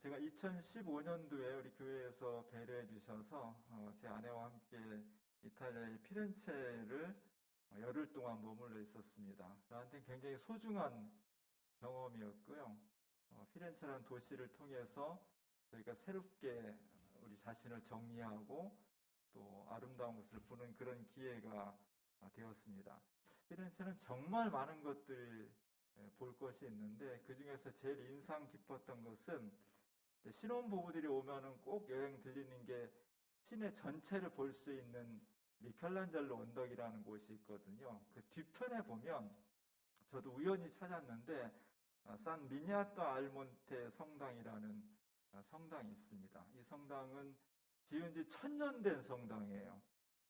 제가 2015년도에 우리 교회에서 배려해 주셔서 제 아내와 함께 이탈리아의 피렌체를 열흘 동안 머물러 있었습니다. 저한테는 굉장히 소중한 경험이었고요. 피렌체라는 도시를 통해서 저희가 새롭게 우리 자신을 정리하고 또 아름다운 것을 보는 그런 기회가 되었습니다. 피렌체는 정말 많은 것들을 볼 것이 있는데 그 중에서 제일 인상 깊었던 것은 신혼부부들이 오면은 꼭 여행 들리는 게 시내 전체를 볼 수 있는 미켈란젤로 언덕이라는 곳이 있거든요. 그 뒤편에 보면 저도 우연히 찾았는데 산 미니아타 알몬테 성당이라는 성당이 있습니다. 이 성당은 지은 지 1000년 된 성당이에요.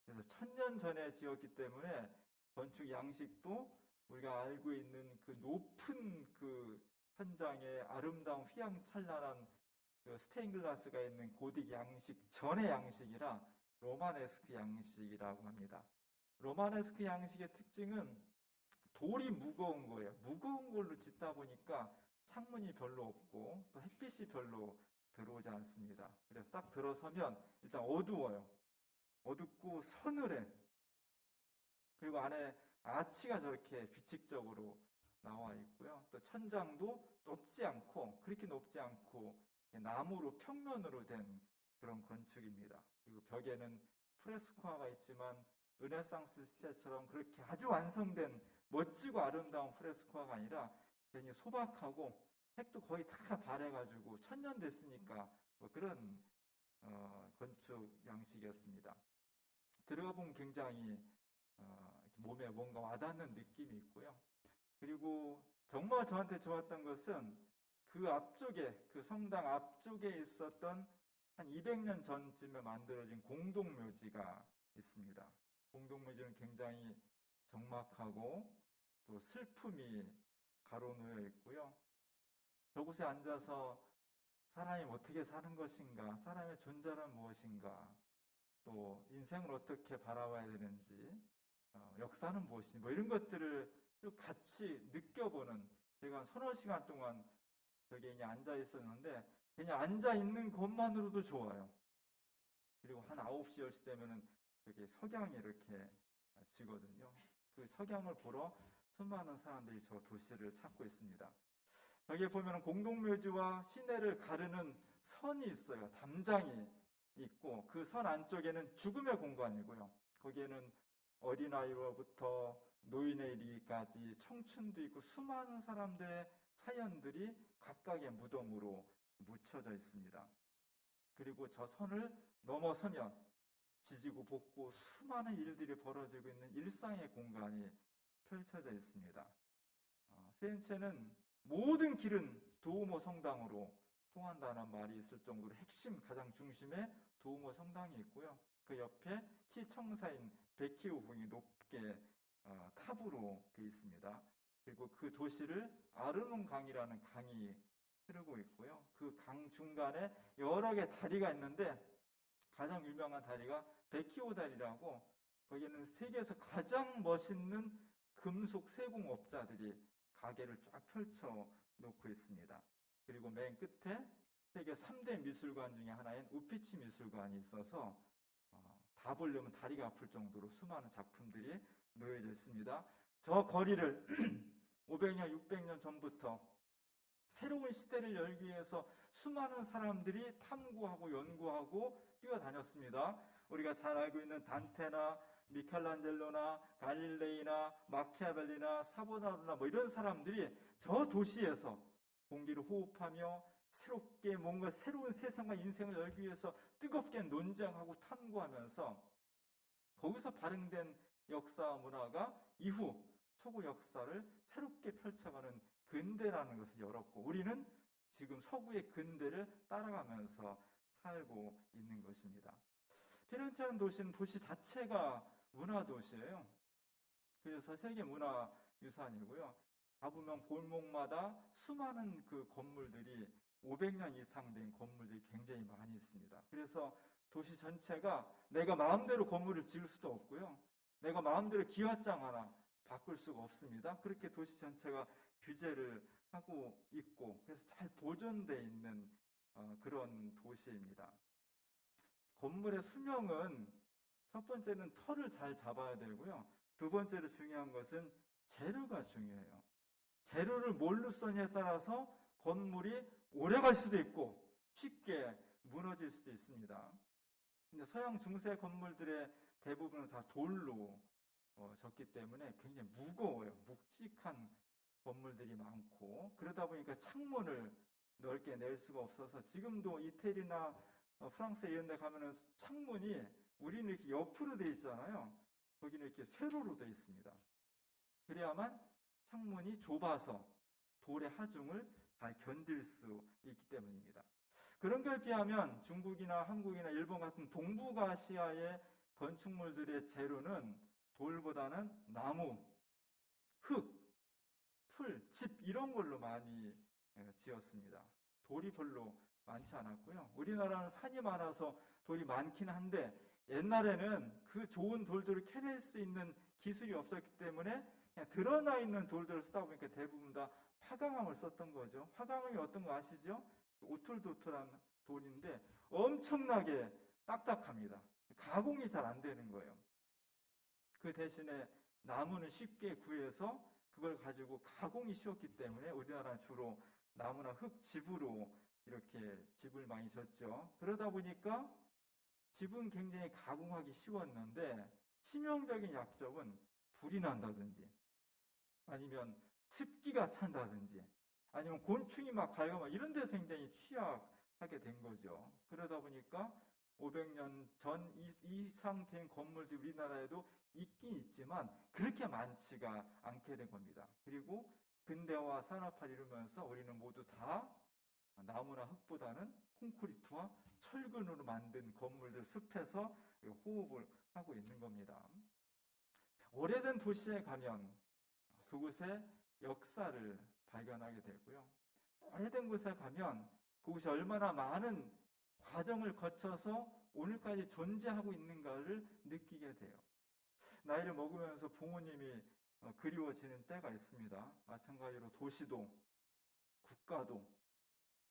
그래서 1000년 전에 지었기 때문에 건축 양식도 우리가 알고 있는 그 높은 그 현장의 아름다운 휘황찬란한 그 스테인글라스가 있는 고딕 양식 전의 양식이라 로마네스크 양식이라고 합니다. 로마네스크 양식의 특징은 돌이 무거운 거예요. 무거운 걸로 짓다 보니까 창문이 별로 없고 또 햇빛이 별로 들어오지 않습니다. 그래서 딱 들어서면 일단 어두워요. 어둡고 서늘해. 그리고 안에 아치가 저렇게 규칙적으로 나와 있고요. 또 천장도 높지 않고 그렇게 높지 않고 나무로 평면으로 된 그런 건축입니다. 그리고 벽에는 프레스코화가 있지만 르네상스 시대처럼 그렇게 아주 완성된 멋지고 아름다운 프레스코화가 아니라 괜히 소박하고 색도 거의 다 바래가지고 1000년 됐으니까 뭐 그런 건축 양식이었습니다. 들어가 보면 굉장히 몸에 뭔가 와닿는 느낌이 있고요. 그리고 정말 저한테 좋았던 것은 그 앞쪽에, 그 성당 앞쪽에 있었던 한 200년 전쯤에 만들어진 공동묘지가 있습니다. 공동묘지는 굉장히 적막하고 또 슬픔이 가로놓여 있고요. 저곳에 앉아서 사람이 어떻게 사는 것인가, 사람의 존재란 무엇인가, 또 인생을 어떻게 바라봐야 되는지, 역사는 무엇인지, 뭐 이런 것들을 쭉 같이 느껴보는, 제가 한 서너 시간 동안 저기에 그냥 앉아 있었는데, 그냥 앉아 있는 것만으로도 좋아요. 그리고 한 9시, 10시 되면은 여기 석양이 이렇게 지거든요. 그 석양을 보러 수많은 사람들이 저 도시를 찾고 있습니다. 여기에 보면 공동묘지와 시내를 가르는 선이 있어요. 담장이 있고 그 선 안쪽에는 죽음의 공간이고요. 거기에는 어린아이로부터 노인에 이르기까지 청춘도 있고 수많은 사람들의 사연들이 각각의 무덤으로 묻혀져 있습니다. 그리고 저 선을 넘어서면 지지고 볶고 수많은 일들이 벌어지고 있는 일상의 공간이 펼쳐져 있습니다. 피렌체는 모든 길은 두오모 성당으로 통한다는 말이 있을 정도로 핵심 가장 중심에 두오모 성당이 있고요. 그 옆에 시청사인 베키오 궁이 높게 탑으로 되어 있습니다. 그리고 그 도시를 아르논 강이라는 강이 흐르고 있고요. 그 강 중간에 여러 개 다리가 있는데 가장 유명한 다리가 베키오 다리라고 거기에는 세계에서 가장 멋있는 금속 세공업자들이 가게를 쫙 펼쳐 놓고 있습니다. 그리고 맨 끝에 세계 3대 미술관 중에 하나인 우피치 미술관이 있어서 다 보려면 다리가 아플 정도로 수많은 작품들이 놓여져 있습니다. 저 거리를 500년, 600년 전부터 새로운 시대를 열기 위해서 수많은 사람들이 탐구하고 연구하고 뛰어다녔습니다. 우리가 잘 알고 있는 단테나 미켈란젤로나 갈릴레이나 마키아벨리나 사보나로나 뭐 이런 사람들이 저 도시에서 공기를 호흡하며 새롭게 뭔가 새로운 세상과 인생을 열기 위해서 뜨겁게 논쟁하고 탐구하면서 거기서 발행된 역사 문화가 이후 서구 역사를 새롭게 펼쳐가는 근대라는 것을 열었고 우리는 지금 서구의 근대를 따라가면서 살고 있는 것입니다. 피렌체라는 도시는 도시 자체가 문화도시예요. 그래서 세계 문화유산이고요. 가보면 골목마다 수많은 그 건물들이 500년 이상 된 건물들이 굉장히 많이 있습니다. 그래서 도시 전체가 내가 마음대로 건물을 지을 수도 없고요. 내가 마음대로 기와장 하나 바꿀 수가 없습니다. 그렇게 도시 전체가 규제를 하고 있고 그래서 잘 보존되어 있는 그런 도시입니다. 건물의 수명은 첫 번째는 터를 잘 잡아야 되고요. 두 번째로 중요한 것은 재료가 중요해요. 재료를 뭘로 쓰느냐에 따라서 건물이 오래 갈 수도 있고 쉽게 무너질 수도 있습니다. 근데 서양 중세 건물들의 대부분은 다 돌로 졌기 때문에 굉장히 무거워요. 묵직한 건물들이 많고, 그러다 보니까 창문을 넓게 낼 수가 없어서 지금도 이태리나 프랑스 이런 데 가면은 창문이, 우리는 이렇게 옆으로 되어 있잖아요. 거기는 이렇게 세로로 되어 있습니다. 그래야만 창문이 좁아서 돌의 하중을 잘 견딜 수 있기 때문입니다. 그런 것에 비하면 중국이나 한국이나 일본 같은 동북아시아의 건축물들의 재료는 돌보다는 나무, 흙, 풀, 집 이런 걸로 많이 지었습니다. 돌이 별로 많지 않았고요. 우리나라는 산이 많아서 돌이 많긴 한데 옛날에는 그 좋은 돌들을 캐낼 수 있는 기술이 없었기 때문에 그냥 드러나 있는 돌들을 쓰다 보니까 대부분 다 화강암을 썼던 거죠. 화강암이 어떤 거 아시죠? 오툴도툴한 돌인데 엄청나게 딱딱합니다. 가공이 잘 안 되는 거예요. 그 대신에 나무는 쉽게 구해서 그걸 가지고 가공이 쉬웠기 때문에 우리나라는 주로 나무나 흙집으로 이렇게 집을 많이 졌죠. 그러다 보니까 집은 굉장히 가공하기 쉬웠는데 치명적인 약점은 불이 난다든지 아니면 습기가 찬다든지 아니면 곤충이 막 갈고 이런 데서 굉장히 취약하게 된 거죠. 그러다 보니까 500년 전 이상 된 건물들이 우리나라에도 있긴 있지만 그렇게 많지가 않게 된 겁니다. 그리고 근대화 산업화를 이루면서 우리는 모두 다 나무나 흙보다는 콘크리트와 철근으로 만든 건물들, 숲에서 호흡을 하고 있는 겁니다. 오래된 도시에 가면 그곳의 역사를 발견하게 되고요. 오래된 곳에 가면 그곳이 얼마나 많은 과정을 거쳐서 오늘까지 존재하고 있는가를 느끼게 돼요. 나이를 먹으면서 부모님이 그리워지는 때가 있습니다. 마찬가지로 도시도 국가도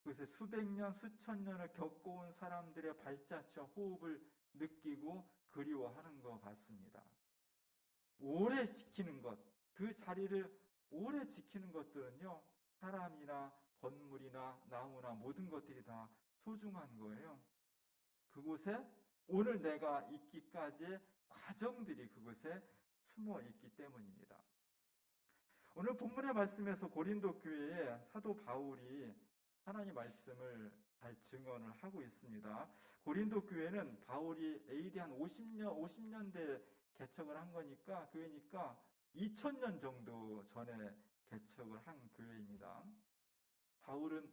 그것에 수백 년, 수천 년을 겪어온 사람들의 발자취와 호흡을 느끼고 그리워하는 것 같습니다. 오래 지키는 것, 그 자리를 오래 지키는 것들은요, 사람이나 건물이나 나무나 모든 것들이 다 소중한 거예요. 그곳에 오늘 내가 있기까지의 과정들이 그곳에 숨어 있기 때문입니다. 오늘 본문의 말씀에서 고린도 교회에 사도 바울이 하나님의 말씀을 잘 증언을 하고 있습니다. 고린도 교회는 바울이 AD 한 50년대 개척을 한 거니까, 교회니까 2000년 정도 전에 개척을 한 교회입니다. 바울은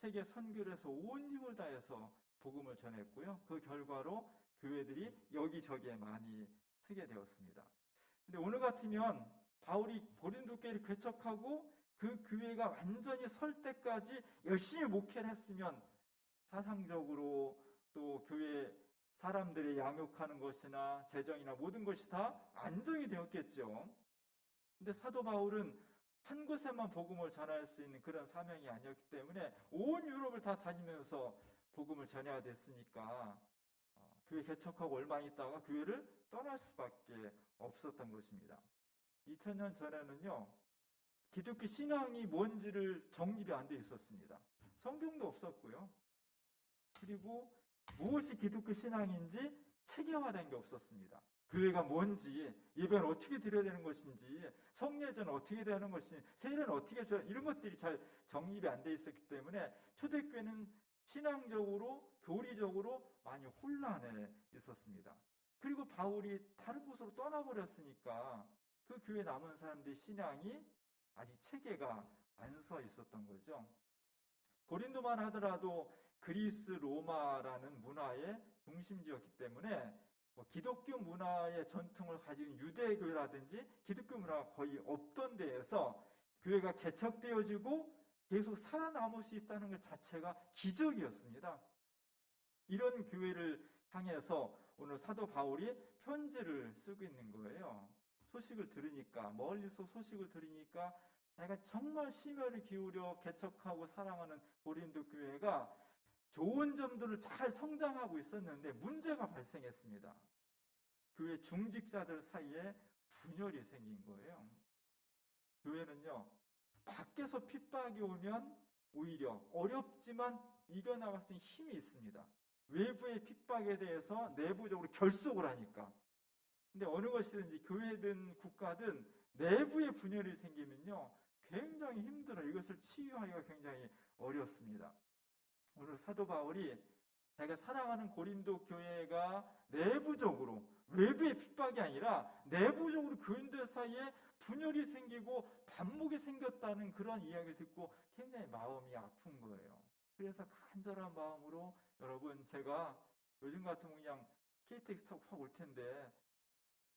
세계 선교를 해서 온 힘을 다해서 복음을 전했고요. 그 결과로 교회들이 여기저기에 많이 쓰게 되었습니다. 근데 오늘 같으면 바울이 고린도 교회를 개척하고 그 교회가 완전히 설 때까지 열심히 목회를 했으면 사상적으로 또 교회 사람들이 양육하는 것이나 재정이나 모든 것이 다 안정이 되었겠죠. 근데 사도 바울은 한 곳에만 복음을 전할 수 있는 그런 사명이 아니었기 때문에 온 유럽을 다 다니면서 복음을 전해야 됐으니까 교회 개척하고 얼마 있다가 교회를 떠날 수밖에 없었던 것입니다. 2000년 전에는요, 기독교 신앙이 뭔지를 정립이 안 돼 있었습니다. 성경도 없었고요. 그리고 무엇이 기독교 신앙인지 체계화된 게 없었습니다. 교회가 뭔지, 예배는 어떻게 드려야 되는 것인지, 성례제는 어떻게 되는 것인지, 세례는 어떻게 줘야, 이런 것들이 잘 정립이 안 돼 있었기 때문에 초대교회는 신앙적으로, 교리적으로 많이 혼란해 있었습니다. 그리고 바울이 다른 곳으로 떠나버렸으니까 그 교회에 남은 사람들의 신앙이 아직 체계가 안 서 있었던 거죠. 고린도만 하더라도 그리스, 로마라는 문화의 중심지였기 때문에 기독교 문화의 전통을 가진 유대교회라든지 기독교 문화가 거의 없던 데에서 교회가 개척되어지고 계속 살아남을 수 있다는 것 자체가 기적이었습니다. 이런 교회를 향해서 오늘 사도 바울이 편지를 쓰고 있는 거예요. 소식을 들으니까, 멀리서 소식을 들으니까 내가 정말 심혈을 기울여 개척하고 사랑하는 고린도 교회가 좋은 점들을 잘 성장하고 있었는데 문제가 발생했습니다. 교회 중직자들 사이에 분열이 생긴 거예요. 교회는요, 밖에서 핍박이 오면 오히려 어렵지만 이겨나갈 수 있는 힘이 있습니다. 외부의 핍박에 대해서 내부적으로 결속을 하니까. 근데 어느 것이든지 교회든 국가든 내부의 분열이 생기면요, 굉장히 힘들어요. 이것을 치유하기가 굉장히 어렵습니다. 오늘 사도 바울이 자기가 사랑하는 고린도 교회가 내부적으로, 외부의 핍박이 아니라 내부적으로 교인들 사이에 분열이 생기고 반목이 생겼다는 그런 이야기를 듣고 굉장히 마음이 아픈 거예요. 그래서 간절한 마음으로, 여러분, 제가 요즘 같으면 그냥 KTX 타고 확 올 텐데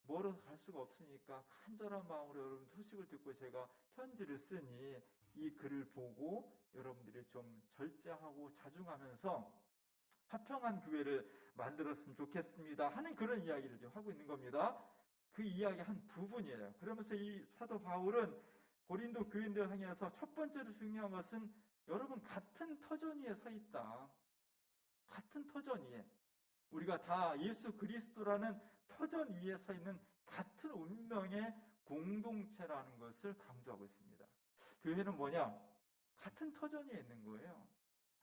멀어서 갈 수가 없으니까 간절한 마음으로 여러분 소식을 듣고 제가 편지를 쓰니 이 글을 보고 여러분들이 좀 절제하고 자중하면서 화평한 교회를 만들었으면 좋겠습니다 하는 그런 이야기를 지금 하고 있는 겁니다. 그 이야기 한 부분이에요. 그러면서 이 사도 바울은 고린도 교인들 향해서 첫 번째로 중요한 것은 여러분 같은 터전 위에 서 있다. 같은 터전 위에. 우리가 다 예수 그리스도라는 터전 위에 서 있는 같은 운명의 공동체라는 것을 강조하고 있습니다. 교회는 뭐냐? 같은 터전 위에 있는 거예요.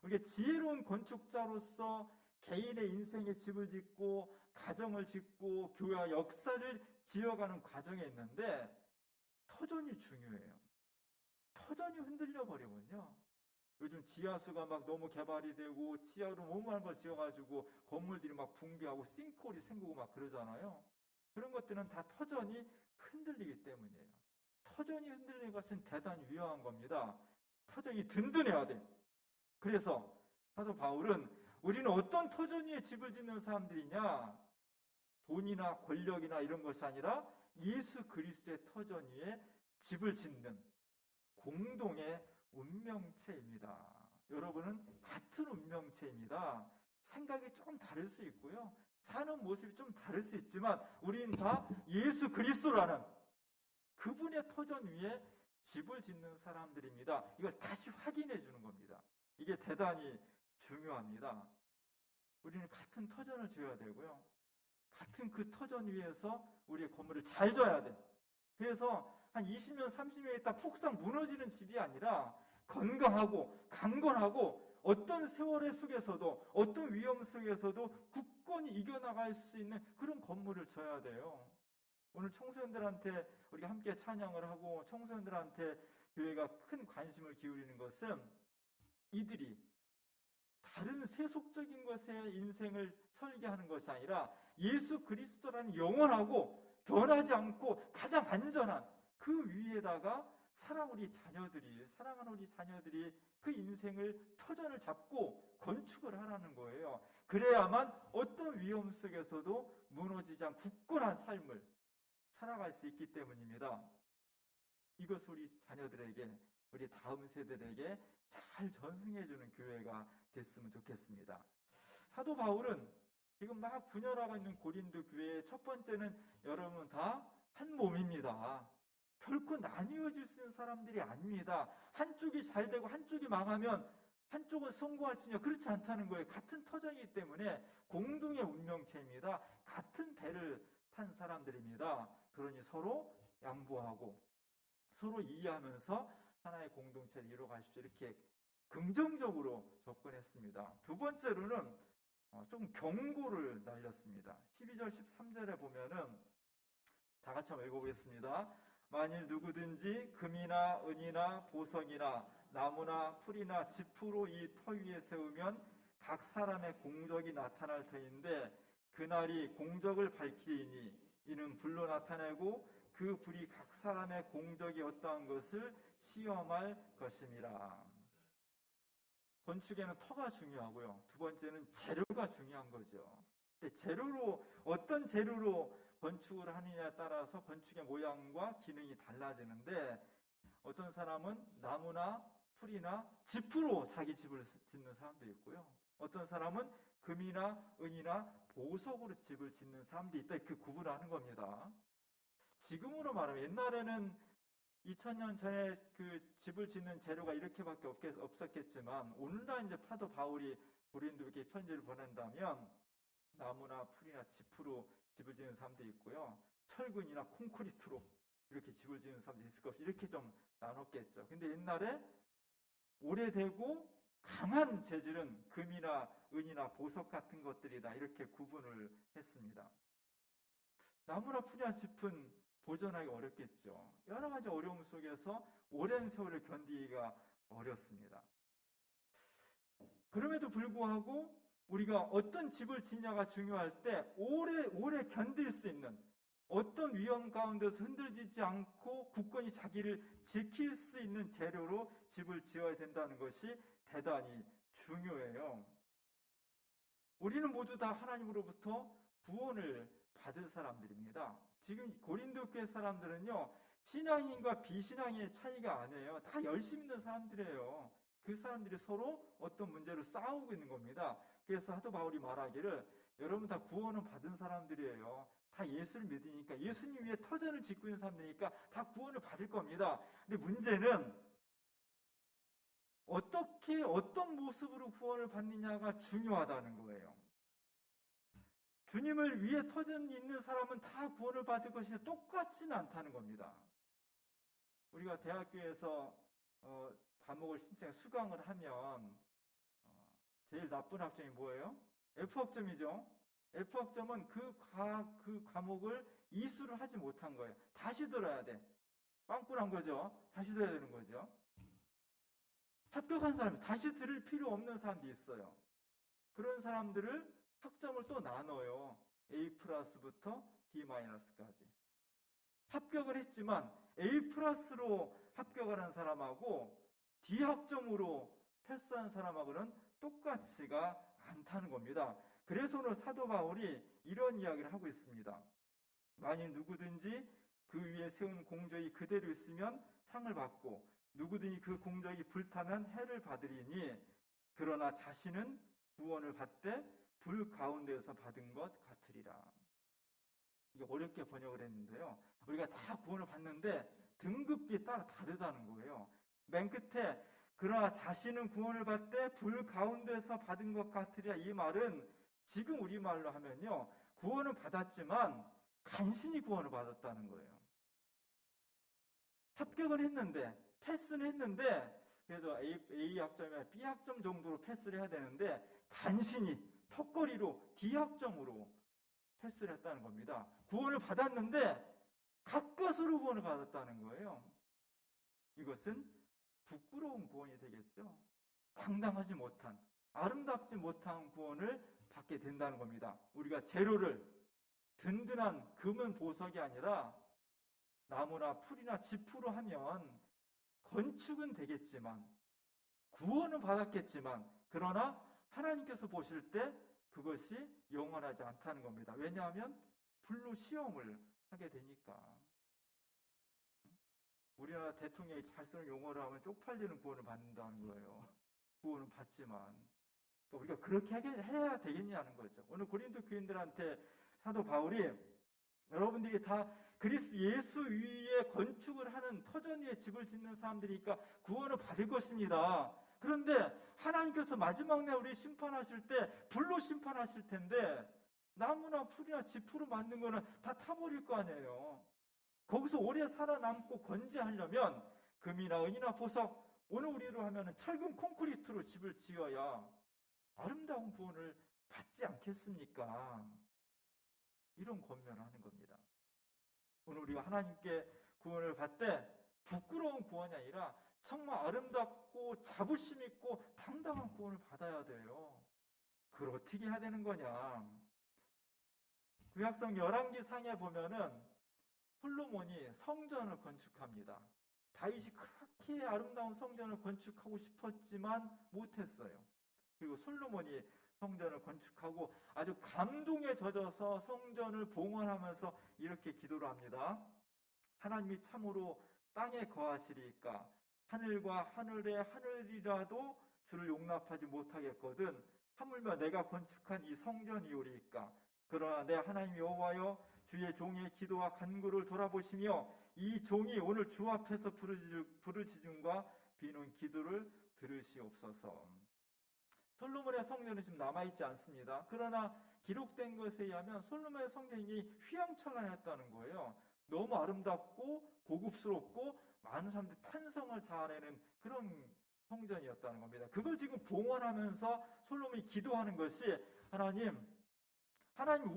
우리가 지혜로운 건축자로서 개인의 인생에 집을 짓고 가정을 짓고 교회와 역사를 지어가는 과정에 있는데 터전이 중요해요. 터전이 흔들려 버리면요, 요즘 지하수가 막 너무 개발이 되고 지하로 너무 많은 걸 지어가지고 건물들이 막 붕괴하고 싱크홀이 생기고 막 그러잖아요. 그런 것들은 다 터전이 흔들리기 때문이에요. 터전이 흔들리는 것은 대단히 위험한 겁니다. 터전이 든든해야 돼. 그래서 사도 바울은 우리는 어떤 터전 위에 집을 짓는 사람들이냐? 돈이나 권력이나 이런 것이 아니라 예수 그리스도의 터전 위에 집을 짓는 공동의 운명체입니다. 여러분은 같은 운명체입니다. 생각이 조금 다를 수 있고요. 사는 모습이 좀 다를 수 있지만 우리는 다 예수 그리스도라는 그분의 터전 위에 집을 짓는 사람들입니다. 이걸 다시 확인해 주는 겁니다. 이게 대단히 중요합니다. 우리는 같은 터전을 지어야 되고요. 같은 그 터전 위에서 우리의 건물을 잘 져야 돼. 그래서 한 20년, 30년에 있다 폭삭 무너지는 집이 아니라 건강하고 강건하고 어떤 세월의 속에서도 어떤 위험 속에서도 굳건히 이겨나갈 수 있는 그런 건물을 져야 돼요. 오늘 청소년들한테 우리가 함께 찬양을 하고 청소년들한테 교회가 큰 관심을 기울이는 것은 이들이 다른 세속적인 것에 인생을 설계하는 것이 아니라 예수 그리스도라는 영원하고 변하지 않고 가장 안전한 그 위에다가 사랑하는 우리 자녀들이 그 인생을 터전을 잡고 건축을 하라는 거예요. 그래야만 어떤 위험 속에서도 무너지지 않고 굳건한 삶을 살아갈 수 있기 때문입니다. 이것을 우리 자녀들에게, 우리 다음 세대들에게 잘 전승해주는 교회가 됐으면 좋겠습니다. 사도 바울은 지금 막 분열하고 있는 고린도 교회의 첫 번째는 여러분 다 한 몸입니다. 결코 나뉘어질 수 있는 사람들이 아닙니다. 한쪽이 잘 되고 한쪽이 망하면 한쪽은 성공할 수 있냐? 그렇지 않다는 거예요. 같은 터전이기 때문에 공동의 운명체입니다. 같은 배를 탄 사람들입니다. 그러니 서로 양보하고 서로 이해하면서 하나의 공동체를 이루어가십시오. 이렇게 긍정적으로 접근했습니다. 두 번째로는 좀 경고를 날렸습니다. 12절, 13절에 보면은 다 같이 한번 읽어보겠습니다. 만일 누구든지 금이나 은이나 보석이나 나무나 풀이나 지푸로 이 터 위에 세우면 각 사람의 공적이 나타날 터인데 그날이 공적을 밝히리니 이는 불로 나타내고 그 불이 각 사람의 공적이 어떠한 것을 시험할 것임이라. 건축에는 터가 중요하고요. 두 번째는 재료가 중요한 거죠. 근데 어떤 재료로 건축을 하느냐에 따라서 건축의 모양과 기능이 달라지는데 어떤 사람은 나무나 풀이나 지푸로 자기 집을 짓는 사람도 있고요. 어떤 사람은 금이나 은이나 보석으로 집을 짓는 사람도 있다. 이렇게 구분하는 겁니다. 지금으로 말하면 옛날에는 2000년 전에 그 집을 짓는 재료가 이렇게밖에 없었겠지만 오늘날 이제 사도 바울이 고린도에게 편지를 보낸다면 나무나 풀이나 짚으로 집을 짓는 사람도 있고요. 철근이나 콘크리트로 이렇게 집을 짓는 사람도 있을 것이 이렇게 좀 나눴겠죠. 근데 옛날에 오래되고 강한 재질은 금이나 은이나 보석 같은 것들이다 이렇게 구분을 했습니다. 나무나 풀이나 짚은 보존하기 어렵겠죠. 여러 가지 어려움 속에서 오랜 세월을 견디기가 어렵습니다. 그럼에도 불구하고 우리가 어떤 집을 짓냐가 중요할 때 오래 견딜 수 있는 어떤 위험 가운데서 흔들리지 않고 굳건히 자기를 지킬 수 있는 재료로 집을 지어야 된다는 것이 대단히 중요해요. 우리는 모두 다 하나님으로부터 구원을 받은 사람들입니다. 지금 고린도 교회 사람들은요, 신앙인과 비신앙인의 차이가 아니에요. 다 열심히 있는 사람들이에요. 그 사람들이 서로 어떤 문제로 싸우고 있는 겁니다. 그래서 사도 바울이 말하기를 여러분 다 구원은 받은 사람들이에요. 다 예수를 믿으니까 예수님 위에 터전을 짓고 있는 사람들이니까 다 구원을 받을 겁니다. 근데 문제는 어떻게 어떤 모습으로 구원을 받느냐가 중요하다는 거예요. 주님을 위해 터전이 있는 사람은 다 구원을 받을 것이 똑같지는 않다는 겁니다. 우리가 대학교에서 과목을 신청해 수강을 하면 제일 나쁜 학점이 뭐예요? F학점이죠. F학점은 그 과목을 이수를 하지 못한 거예요. 다시 들어야 돼. 빵꾸난 거죠. 다시 들어야 되는 거죠. 합격한 사람이 다시 들을 필요 없는 사람도 있어요. 그런 사람들을 학점을 또 나눠요. A+부터 D-까지. 합격을 했지만 A+로 합격하는 사람하고 D학점으로 패스한 사람하고는 똑같지가 않다는 겁니다. 그래서 오늘 사도 바울이 이런 이야기를 하고 있습니다. 만일 누구든지 그 위에 세운 공적이 그대로 있으면 상을 받고 누구든지 그 공적이 불타면 해를 받으리니 그러나 자신은 구원을 받되 불 가운데에서 받은 것 같으리라. 이게 어렵게 번역을 했는데요. 우리가 다 구원을 받는데 등급이 따라 다르다는 거예요. 맨 끝에 그러나 자신은 구원을 받되 불 가운데서 받은 것 같으리라. 이 말은 지금 우리말로 하면요. 구원을 받았지만 간신히 구원을 받았다는 거예요. 합격을 했는데 패스는 했는데 그래도 A 학점이나 B 학점 정도로 패스를 해야 되는데 간신히 턱걸이로 D 학점으로 패스를 했다는 겁니다. 구원을 받았는데 가까스로 구원을 받았다는 거예요. 이것은 부끄러운 구원이 되겠죠. 당당하지 못한, 아름답지 못한 구원을 받게 된다는 겁니다. 우리가 재료를 든든한 금은 보석이 아니라 나무나 풀이나 짚으로 하면 건축은 되겠지만 구원은 받았겠지만 그러나 하나님께서 보실 때 그것이 영원하지 않다는 겁니다. 왜냐하면 불로 시험을 하게 되니까. 우리나라 대통령이 잘 쓰는 용어를 하면 쪽팔리는 구원을 받는다는 거예요. 구원은 받지만 우리가 그렇게 해야 되겠냐는 거죠. 오늘 고린도 교인들한테 사도 바울이 여러분들이 다 그리스도 예수 위에 건축을 하는 터전 위에 집을 짓는 사람들이니까 구원을 받을 것입니다. 그런데 하나님께서 마지막 날 우리 심판하실 때 불로 심판하실 텐데 나무나 풀이나 짚으로 만든 거는 다 타버릴 거 아니에요. 거기서 오래 살아남고 건재하려면 금이나 은이나 보석, 오늘 우리로 하면 철근 콘크리트로 집을 지어야 아름다운 구원을 받지 않겠습니까? 이런 권면을 하는 겁니다. 오늘 우리가 하나님께 구원을 받되 부끄러운 구원이 아니라 정말 아름답고 자부심 있고 당당한 구원을 받아야 돼요. 그걸 어떻게 해야 되는 거냐? 구약성 열왕기상에 보면은 솔로몬이 성전을 건축합니다. 다윗이 그렇게 아름다운 성전을 건축하고 싶었지만 못했어요. 그리고 솔로몬이 성전을 건축하고 아주 감동에 젖어서 성전을 봉헌하면서 이렇게 기도를 합니다. 하나님이 참으로 땅에 거하시리까 하늘과 하늘의 하늘이라도 주를 용납하지 못하겠거든 하물며 내가 건축한 이 성전이오리까 그러나 내 하나님 여호와여 주의 종의 기도와 간구를 돌아보시며 이 종이 오늘 주 앞에서 부르짖음과 비는 기도를 들으시옵소서. 솔로몬의 성전은 지금 남아있지 않습니다. 그러나 기록된 것에 의하면 솔로몬의 성전이 휘황찬란했다는 거예요. 너무 아름답고 고급스럽고 많은 사람들이 탄성을 자아내는 그런 성전이었다는 겁니다. 그걸 지금 봉헌하면서 솔로몬이 기도하는 것이 하나님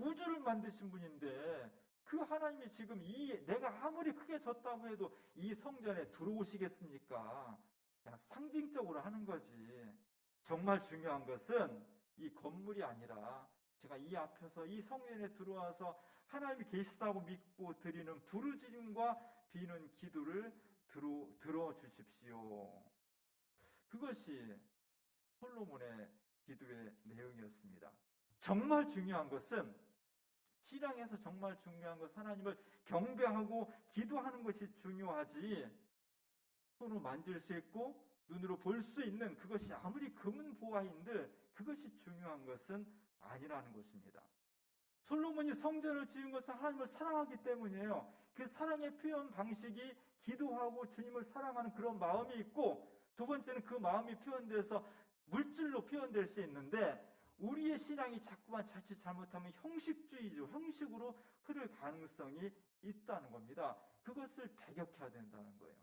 우주를 만드신 분인데 그 하나님이 지금 내가 아무리 크게 졌다고 해도 이 성전에 들어오시겠습니까? 그냥 상징적으로 하는 거지. 정말 중요한 것은 이 건물이 아니라 제가 이 앞에서 이 성전에 들어와서 하나님이 계시다고 믿고 드리는 부르짖음과 비는 기도를 들어주십시오. 그것이 솔로몬의 기도의 내용이었습니다. 정말 중요한 것은 신앙에서 정말 중요한 것은 하나님을 경배하고 기도하는 것이 중요하지 손으로 만질 수 있고 눈으로 볼 수 있는 그것이 아무리 금은 보화인들 그것이 중요한 것은 아니라는 것입니다. 솔로몬이 성전을 지은 것은 하나님을 사랑하기 때문이에요. 그 사랑의 표현 방식이 기도하고 주님을 사랑하는 그런 마음이 있고 두 번째는 그 마음이 표현돼서 물질로 표현될 수 있는데 우리의 신앙이 자꾸만 자칫 잘못하면 형식주의죠. 형식으로 흐를 가능성이 있다는 겁니다. 그것을 배격해야 된다는 거예요.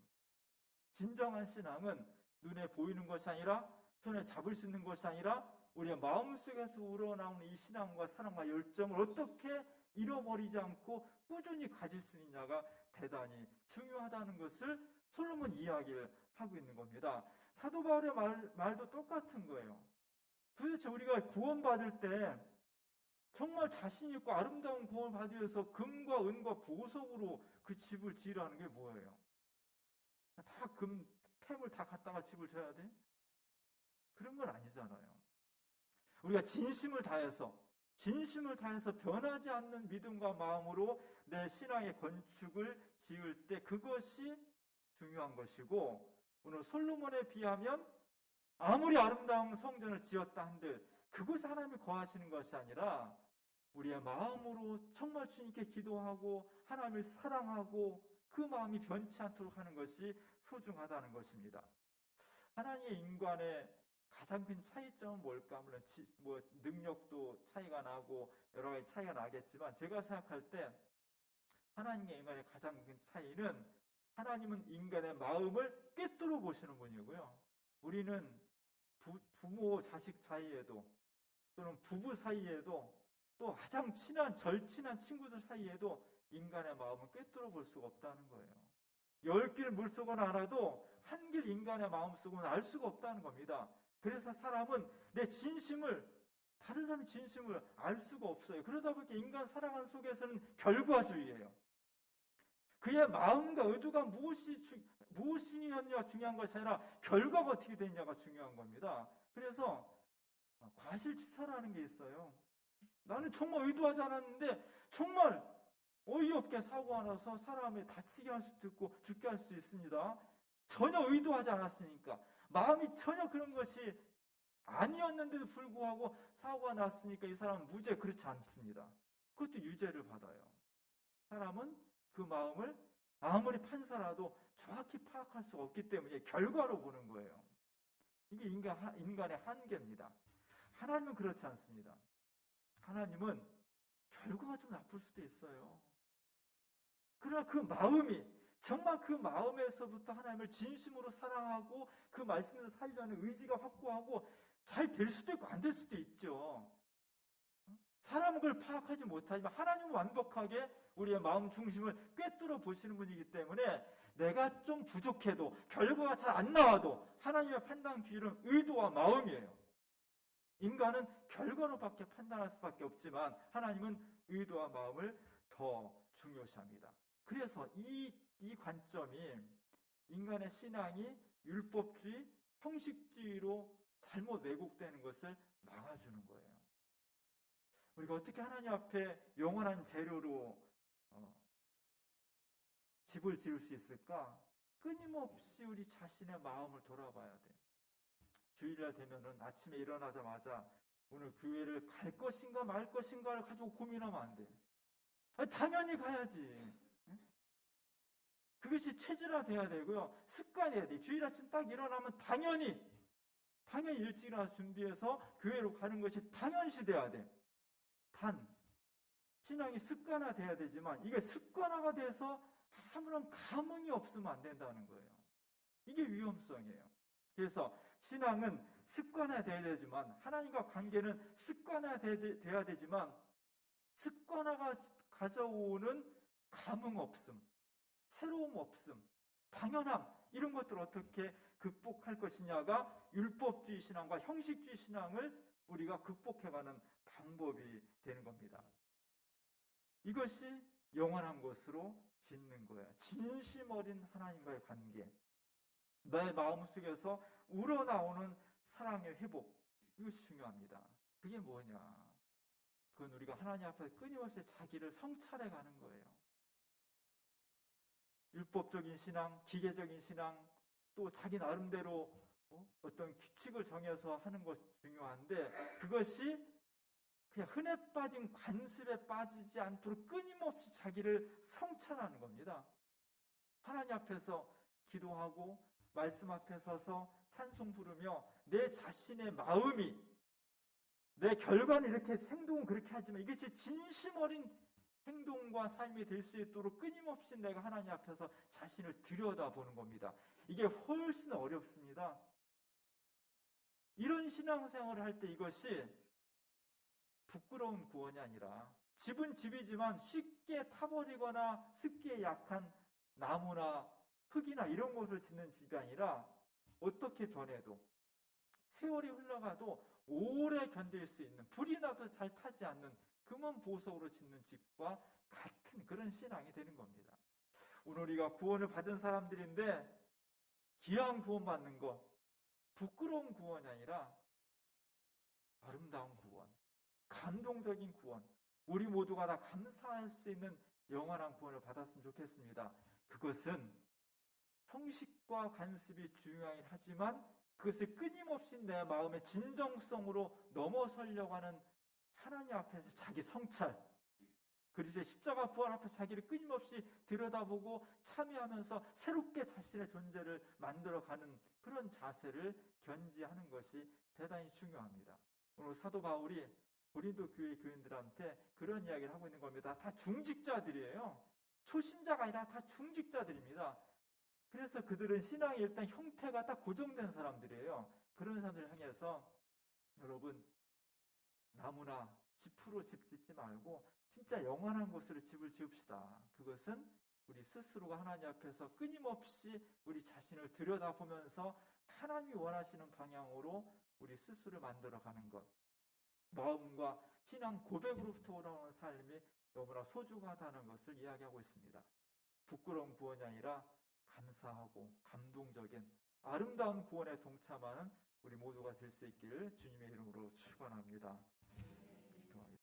진정한 신앙은 눈에 보이는 것이 아니라 손에 잡을 수 있는 것이 아니라 우리의 마음속에서 우러나오는 이 신앙과 사랑과 열정을 어떻게 잃어버리지 않고 꾸준히 가질 수 있느냐가 대단히 중요하다는 것을 솔로몬 이야기를 하고 있는 겁니다. 사도 바울의 말도 똑같은 거예요. 도대체 우리가 구원받을 때 정말 자신 있고 아름다운 구원을 받기 위해서 금과 은과 보석으로 그 집을 지으라는 게 뭐예요? 다 금, 폐물 다 갖다가 집을 져야 돼? 그런 건 아니잖아요. 우리가 진심을 다해서 변하지 않는 믿음과 마음으로 내 신앙의 건축을 지을 때 그것이 중요한 것이고 오늘 솔로몬에 비하면 아무리 아름다운 성전을 지었다 한들 그곳에 하나님이 거하시는 것이 아니라 우리의 마음으로 정말 주님께 기도하고 하나님을 사랑하고 그 마음이 변치 않도록 하는 것이 소중하다는 것입니다. 하나님의 인간의 가장 큰 차이점은 뭘까? 물론 능력도 차이가 나고 여러 가지 차이가 나겠지만 제가 생각할 때 하나님과 인간의 가장 큰 차이는 하나님은 인간의 마음을 꿰뚫어 보시는 분이고요. 우리는 부모 자식 사이에도 또는 부부 사이에도 또 가장 절친한 친구들 사이에도 인간의 마음을 꿰뚫어 볼 수가 없다는 거예요. 10길 물속은 알아도 한 길 인간의 마음속은 알 수가 없다는 겁니다. 그래서 사람은 다른 사람의 진심을 알 수가 없어요. 그러다 보니까 인간 살아가는 속에서는 결과주의예요. 그의 마음과 의도가 무엇이었냐가 중요한 것이 아니라 결과가 어떻게 됐냐가 중요한 겁니다. 그래서 과실치사라는 게 있어요. 나는 정말 의도하지 않았는데 정말 어이없게 사고가 나서 사람을 다치게 할 수도 있고 죽게 할 수도 있습니다. 전혀 의도하지 않았으니까 마음이 전혀 그런 것이 아니었는데도 불구하고 사고가 났으니까 이 사람은 무죄. 그렇지 않습니다. 그것도 유죄를 받아요. 사람은 그 마음을 아무리 판사라도 정확히 파악할 수가 없기 때문에 결과로 보는 거예요. 이게 인간의 한계입니다. 하나님은 그렇지 않습니다. 하나님은 결과가 좀 나쁠 수도 있어요. 그러나 그 마음이 정말 그 마음에서부터 하나님을 진심으로 사랑하고 그 말씀을 살려는 의지가 확고하고 잘 될 수도 있고 안 될 수도 있죠. 사람은 그걸 파악하지 못하지만 하나님은 완벽하게 우리의 마음 중심을 꿰뚫어 보시는 분이기 때문에 내가 좀 부족해도 결과가 잘 안 나와도 하나님의 판단 기준은 의도와 마음이에요. 인간은 결과로밖에 판단할 수밖에 없지만 하나님은 의도와 마음을 더 중요시합니다. 그래서 이 관점이 인간의 신앙이 율법주의, 형식주의로 잘못 왜곡되는 것을 막아주는 거예요. 우리가 어떻게 하나님 앞에 영원한 재료로 집을 지을 수 있을까? 끊임없이 우리 자신의 마음을 돌아봐야 돼. 주일날 되면은 아침에 일어나자마자 오늘 교회를 갈 것인가 말 것인가를 가지고 고민하면 안 돼. 당연히 가야지. 그것이 체질화돼야 되고요. 습관이어야 돼. 주일 아침 딱 일어나면 당연히 일찍 일어나서 준비해서 교회로 가는 것이 당연시 돼야 돼. 단 신앙이 습관화돼야 되지만 이게 습관화가 돼서 아무런 감흥이 없으면 안 된다는 거예요. 이게 위험성이에요. 그래서 신앙은 습관화돼야 되지만 하나님과 관계는 습관화돼야 되지만 습관화가 가져오는 감흥 없음, 새로움 없음, 당연함 이런 것들을 어떻게 극복할 것이냐가 율법주의 신앙과 형식주의 신앙을 우리가 극복해가는 방법이 되는 겁니다. 이것이 영원한 것으로 짓는 거예요. 진심 어린 하나님과의 관계, 나의 마음속에서 우러나오는 사랑의 회복, 이것이 중요합니다. 그게 뭐냐? 그건 우리가 하나님 앞에서 끊임없이 자기를 성찰해가는 거예요. 율법적인 신앙, 기계적인 신앙, 또 자기 나름대로 어떤 규칙을 정해서 하는 것이 중요한데 그것이 그냥 흔해 빠진 관습에 빠지지 않도록 끊임없이 자기를 성찰하는 겁니다. 하나님 앞에서 기도하고 말씀 앞에 서서 찬송 부르며 내 자신의 마음이 내 결과는 이렇게 행동은 그렇게 하지만 이것이 진심 어린 행동과 삶이 될 수 있도록 끊임없이 내가 하나님 앞에서 자신을 들여다보는 겁니다. 이게 훨씬 어렵습니다. 이런 신앙생활을 할 때 이것이 부끄러운 구원이 아니라 집은 집이지만 쉽게 타버리거나 습기에 약한 나무나 흙이나 이런 것을 짓는 집이 아니라 어떻게 변해도 세월이 흘러가도 오래 견딜 수 있는 불이 나도 잘 타지 않는 금은 보석으로 짓는 집과 같은 그런 신앙이 되는 겁니다. 오늘 우리가 구원을 받은 사람들인데 귀한 구원 받는 거 부끄러운 구원이 아니라 아름다운 구원, 감동적인 구원, 우리 모두가 다 감사할 수 있는 영원한 구원을 받았으면 좋겠습니다. 그것은 형식과 관습이 중요하긴 하지만 그것을 끊임없이 내 마음의 진정성으로 넘어서려고 하는 하나님 앞에서 자기 성찰, 그리고 십자가 부활 앞에 자기를 끊임없이 들여다보고 참여하면서 새롭게 자신의 존재를 만들어가는 그런 자세를 견지하는 것이 대단히 중요합니다. 오늘 사도 바울이 고린도 교회 교인들한테 그런 이야기를 하고 있는 겁니다. 다 중직자들이에요. 초신자가 아니라 다 중직자들입니다. 그래서 그들은 신앙의 일단 형태가 딱 고정된 사람들이에요. 그런 사람들을 향해서 여러분 나무나 짚으로 집 짓지 말고 진짜 영원한 곳으로 집을 지읍시다. 그것은 우리 스스로가 하나님 앞에서 끊임없이 우리 자신을 들여다보면서 하나님이 원하시는 방향으로 우리 스스로를 만들어가는 것, 마음과 신앙 고백으로부터 오라오는 삶이 너무나 소중하다는 것을 이야기하고 있습니다. 부끄러운 구원이 아니라 감사하고 감동적인 아름다운 구원에 동참하는 우리 모두가 될 수 있기를 주님의 이름으로 축원합니다.